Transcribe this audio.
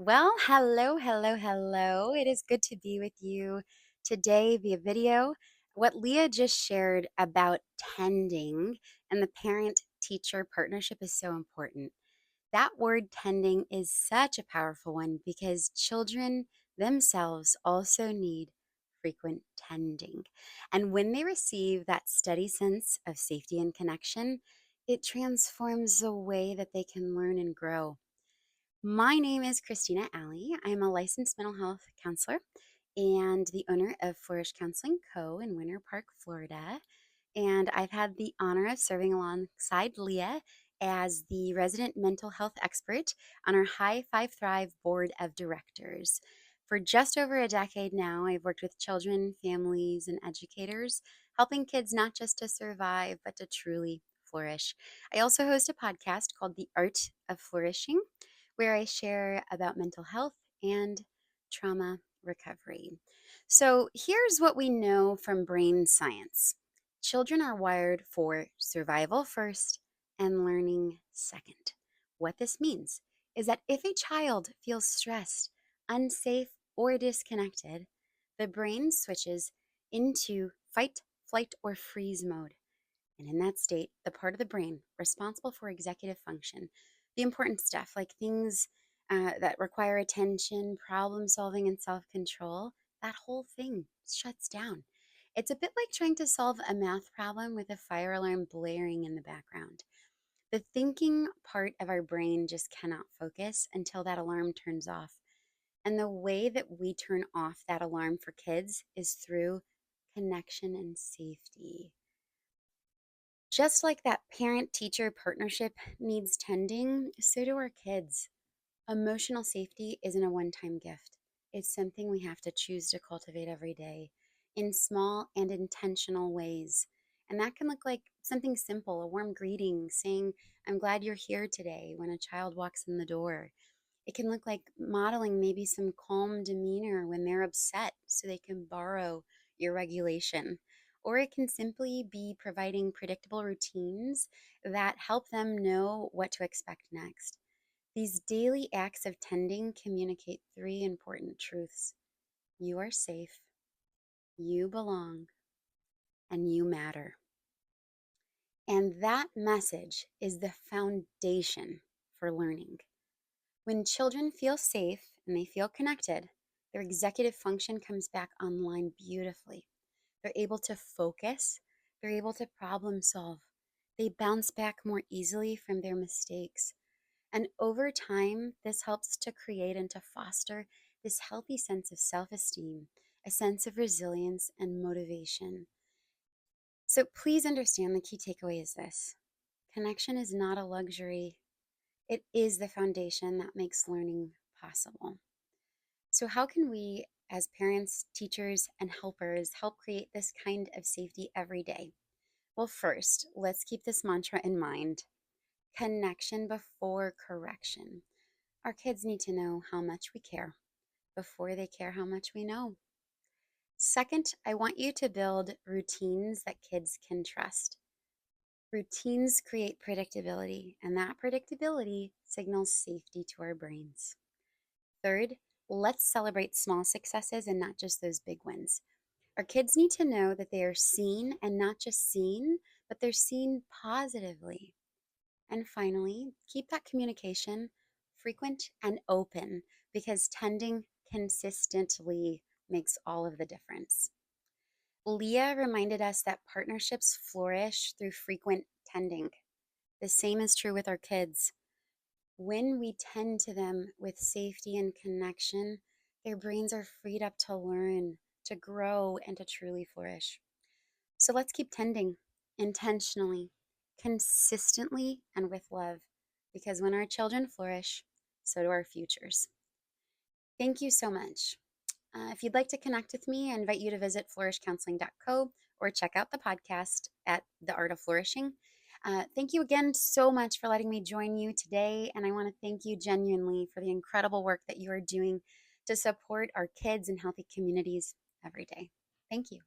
Well, hello, hello, hello. It is good to be with you today via video. What Leah just shared about tending and the parent teacher partnership is so important. That word tending is such a powerful one because children themselves also need frequent tending. And when they receive that steady sense of safety and connection, it transforms the way that they can learn and grow. My name is Christina Alley. I'm a licensed mental health counselor and the owner of Flourish Counseling Co. in Winter Park, Florida. And I've had the honor of serving alongside Leah as the resident mental health expert on our High5Thrive board of directors. For just over a decade now, I've worked with children, families, and educators, helping kids not just to survive, but to truly flourish. I also host a podcast called The Art of Flourishing, where I share about mental health and trauma recovery. So, here's what we know from brain science: children are wired for survival first and learning second. What this means is that if a child feels stressed, unsafe, or disconnected, the brain switches into fight, flight, or freeze mode. And in that state, the part of the brain responsible for executive function, the important stuff like things that require attention, problem solving, and self control, that whole thing shuts down. It's a bit like trying to solve a math problem with a fire alarm blaring in the background. The thinking part of our brain just cannot focus until that alarm turns off. And the way that we turn off that alarm for kids is through connection and safety. Just like that parent teacher partnership needs tending, so do our kids. Emotional safety isn't a one time gift, it's something we have to choose to cultivate every day in small and intentional ways. And that can look like something simple, a warm greeting, saying, "I'm glad you're here today," when a child walks in the door. It can look like modeling maybe some calm demeanor when they're upset so they can borrow your regulation. Or it can simply be providing predictable routines that help them know what to expect next. These daily acts of tending communicate three important truths: you are safe, you belong, and you matter. And that message is the foundation for learning. When children feel safe and they feel connected, their executive function comes back online beautifully. They're able to focus, they're able to problem solve, they bounce back more easily from their mistakes. And over time, this helps to create and to foster this healthy sense of self esteem, a sense of resilience and motivation. So please understand, the key takeaway is this: connection is not a luxury, it is the foundation that makes learning possible. So, how can we, as parents, teachers, and helpers, help create this kind of safety every day? Well, first, let's keep this mantra in mind: connection before correction. Our kids need to know how much we care before they care how much we know. Second, I want you to build routines that kids can trust. Routines create predictability, and that predictability signals safety to our brains. Third, let's celebrate small successes and not just those big wins. Our kids need to know that they are seen, and not just seen, but they're seen positively. And finally, keep that communication frequent and open, because tending consistently makes all of the difference. Leah reminded us that partnerships flourish through frequent tending. The same is true with our kids. When we tend to them with safety and connection, their brains are freed up to learn, to grow, and to truly flourish. So let's keep tending intentionally, consistently, and with love, because when our children flourish, so do our futures. Thank you so much. If you'd like to connect with me, I invite you to visit flourishcounseling.co or check out the podcast at The Art of Flourishing. Thank you again so much for letting me join you today. And I want to thank you genuinely for the incredible work that you are doing to support our kids and healthy communities every day. Thank you.